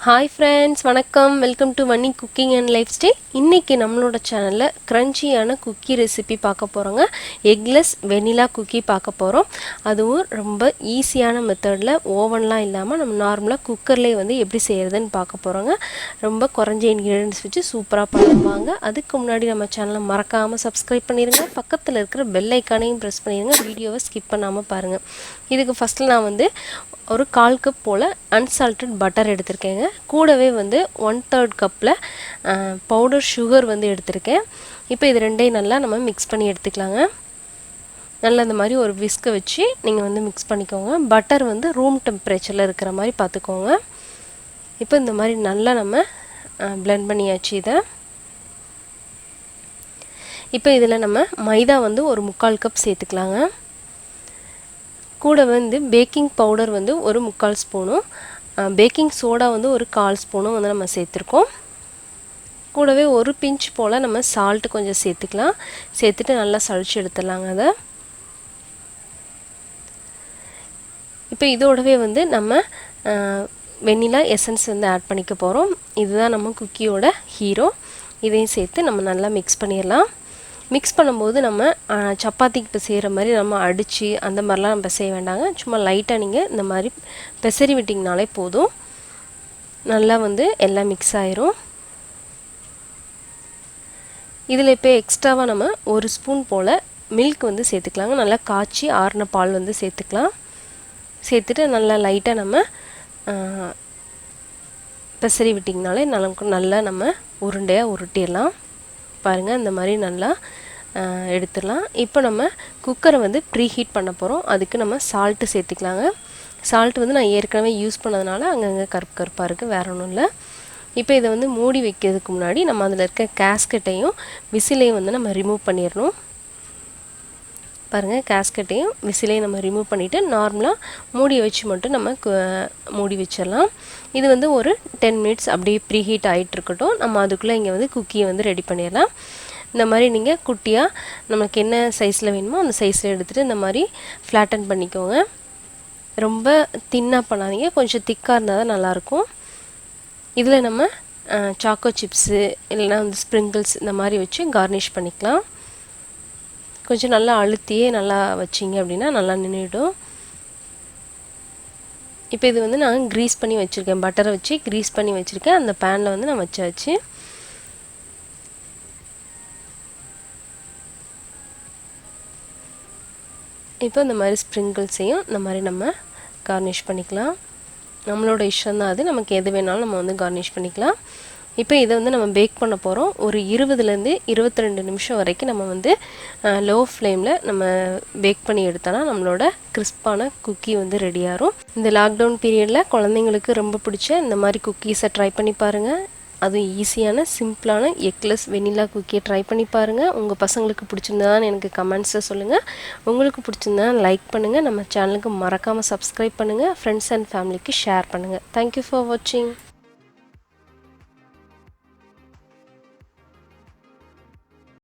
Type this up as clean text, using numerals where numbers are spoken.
Hi friends, வணக்கம். Welcome to HoneyCooking and lifestyle. இன்னைக்கு நம்மளோட சேனல்ல கிரன்ச்சியான குக்கி ரெசிபி பார்க்க போறோங்க. எக்லெஸ் வெனிலா குக்கி பார்க்க போறோம். அதுவும் ரொம்ப ஈஸியான மெத்தட்ல ஓவன்லாம் இல்லாம நம்ம நார்மலா குக்கர்லயே வந்து எப்படி செய்யறதுன்னு பார்க்க போறோங்க. ரொம்ப குறைஞ்ச இன்கிரிடியன்ட்ஸ் வச்சு சூப்பரா பண்ணுவாங்க. அதுக்கு முன்னாடி நம்ம சேனலை மறக்காம சப்ஸ்கிரைப் பண்ணிருங்க. பக்கத்துல இருக்கிற பெல் ஐகானையும் பிரஸ் பண்ணிருங்க. வீடியோவை ஸ்கிப் பண்ணாம பாருங்க. இதுக்கு ஃபர்ஸ்ட் நான் வந்து ஒரு 1/4 கப் போல் அன்சால்டட் பட்டர் எடுத்திருக்கேங்க. கூடவே வந்து 1/3 கப்பில் பவுடர் சுகர் வந்து எடுத்திருக்கேன். இப்போ இது ரெண்டையும் நல்லா நம்ம மிக்ஸ் பண்ணி எடுத்துக்கலாங்க. நல்லா இந்த மாதிரி ஒரு விஸ்கை வச்சு நீங்கள் வந்து மிக்ஸ் பண்ணிக்கோங்க. பட்டர் வந்து ரூம் டெம்பரேச்சரில் இருக்கிற மாதிரி பார்த்துக்கோங்க. இப்போ இந்த மாதிரி நல்லா நம்ம பிளெண்ட் பண்ணியாச்சு இதை. இப்போ இதில் நம்ம மைதா வந்து ஒரு 3/4 கப் சேர்த்துக்கலாங்க. கூட வந்து பேக்கிங் பவுடர் வந்து ஒரு 3/4 ஸ்பூனும் பேக்கிங் சோடா வந்து ஒரு 1/4 ஸ்பூனும் வந்து நம்ம சேர்த்துருக்கோம். கூடவே ஒரு பிஞ்ச் போல் நம்ம சால்ட்டு கொஞ்சம் சேர்த்துக்கலாம். சேர்த்துட்டு நல்லா சளிச்சு எடுத்துடலாங்க அதை. இப்போ இதோடவே வந்து நம்ம வெண்ணிலா எசன்ஸ் வந்து ஆட் பண்ணிக்க போகிறோம். இதுதான் நம்ம குக்கியோட ஹீரோ. இதையும் சேர்த்து நம்ம நல்லா மிக்ஸ் பண்ணிடலாம். மிக்ஸ் பண்ணும்போது நம்ம சப்பாத்திக்கு பிசைகிற மாதிரி நம்ம அடித்து அந்த மாதிரிலாம் நம்ம பிசைய வேண்டாங்க. சும்மா லைட்டாக நீங்கள் இந்த மாதிரி பிசறி விட்டிங்கனாலே போதும். நல்லா வந்து எல்லாம் மிக்ஸ் ஆயிரும். இதில் இப்போ எக்ஸ்ட்ராவாக நம்ம ஒரு ஸ்பூன் போல் மில்க் வந்து சேர்த்துக்கலாங்க. நல்லா காய்ச்சி ஆறின பால் வந்து சேர்த்துக்கலாம். சேர்த்துட்டு நல்லா லைட்டாக நம்ம பிசறி விட்டிங்கனாலே நல்லா நம்ம உருண்டையாக உருட்டிடலாம். பாருங்கள், இந்த மாதிரி நல்லா எடுத்துடலாம். இப்போ நம்ம குக்கரை வந்து ப்ரீ ஹீட் பண்ண போகிறோம். அதுக்கு நம்ம சால்ட்டு சேர்த்துக்கலாங்க. சால்ட்டு வந்து நான் ஏற்கனவே யூஸ் பண்ணதுனால அங்கங்கே கருப்பாக இருக்குது, வேறு ஒன்றும் இல்லை. இப்போ இதை வந்து மூடி வைக்கிறதுக்கு முன்னாடி நம்ம அதில் இருக்க கேஸ்கெட்டையும் விசிலையும் வந்து நம்ம ரிமூவ் பண்ணிடணும். பாருங்கள், கேஸ்கெட்டையும் விசிலையும் நம்ம ரிமூவ் பண்ணிவிட்டு நார்மலாக மூடியை வச்சு மட்டும் நம்ம மூடி வச்சிடலாம். இது வந்து ஒரு 10 மினிட்ஸ் அப்படியே ப்ரீ ஹீட் ஆகிட்டுருக்கட்டும். நம்ம அதுக்குள்ளே இங்கே வந்து குக்கியை வந்து ரெடி பண்ணிடலாம். இந்த மாதிரி நீங்கள் குட்டியாக நமக்கு என்ன சைஸில் வேணுமோ அந்த சைஸில் எடுத்துகிட்டு இந்த மாதிரி ஃப்ளாட்டன் பண்ணிக்கோங்க. ரொம்ப தின்னாக பண்ணாதீங்க, கொஞ்சம் திக்காக இருந்தால் தான் நல்லாயிருக்கும். இதில் நம்ம சாக்கோ சிப்ஸு இல்லைனா வந்து ஸ்ப்ரிங்கிள்ஸ் இந்த மாதிரி வச்சு கார்னிஷ் பண்ணிக்கலாம். கொஞ்சம் நல்லா அழுத்தியே நல்லா வச்சிங்க அப்படின்னா நல்லா நின்றுடும். இப்போ இது வந்து நான் க்ரீஸ் பண்ணி வச்சுருக்கேன், பட்டரை வச்சு க்ரீஸ் பண்ணி வச்சுருக்கேன். அந்த பேனில் வந்து நான் வச்சாச்சு. இப்போ இந்த மாதிரி ஸ்ப்ரிங்கிள்ஸையும் இந்த மாதிரி நம்ம கார்னிஷ் பண்ணிக்கலாம். நம்மளோட இஷ்டம் தான் அது, நமக்கு எது வேணாலும் நம்ம வந்து கார்னிஷ் பண்ணிக்கலாம். இப்போ இதை வந்து நம்ம பேக் பண்ண போகிறோம். ஒரு 20லேருந்து 22 நிமிஷம் வரைக்கும் நம்ம வந்து லோ ஃப்ளேமில் நம்ம பேக் பண்ணி எடுத்தோன்னா நம்மளோட கிறிஸ்பான குக்கி வந்து ரெடி ஆகும். இந்த லாக்டவுன் பீரியடில் குழந்தைங்களுக்கு ரொம்ப பிடிச்ச இந்த மாதிரி குக்கீஸை ட்ரை பண்ணி பாருங்கள். அதுவும் ஈஸியான சிம்பிளான எக்லெஸ் வெனிலா குக்கியை ட்ரை பண்ணி பாருங்கள். உங்கள் பசங்களுக்கு பிடிச்சிருந்தான்னு எனக்கு கமெண்ட்ஸில் சொல்லுங்கள். உங்களுக்கு பிடிச்சிருந்தா லைக் பண்ணுங்கள். நம்ம சேனலுக்கு மறக்காமல் சப்ஸ்கிரைப் பண்ணுங்கள். ஃப்ரெண்ட்ஸ் அண்ட் ஃபேமிலிக்கு ஷேர் பண்ணுங்கள். தேங்க்யூ ஃபார் வாட்சிங்.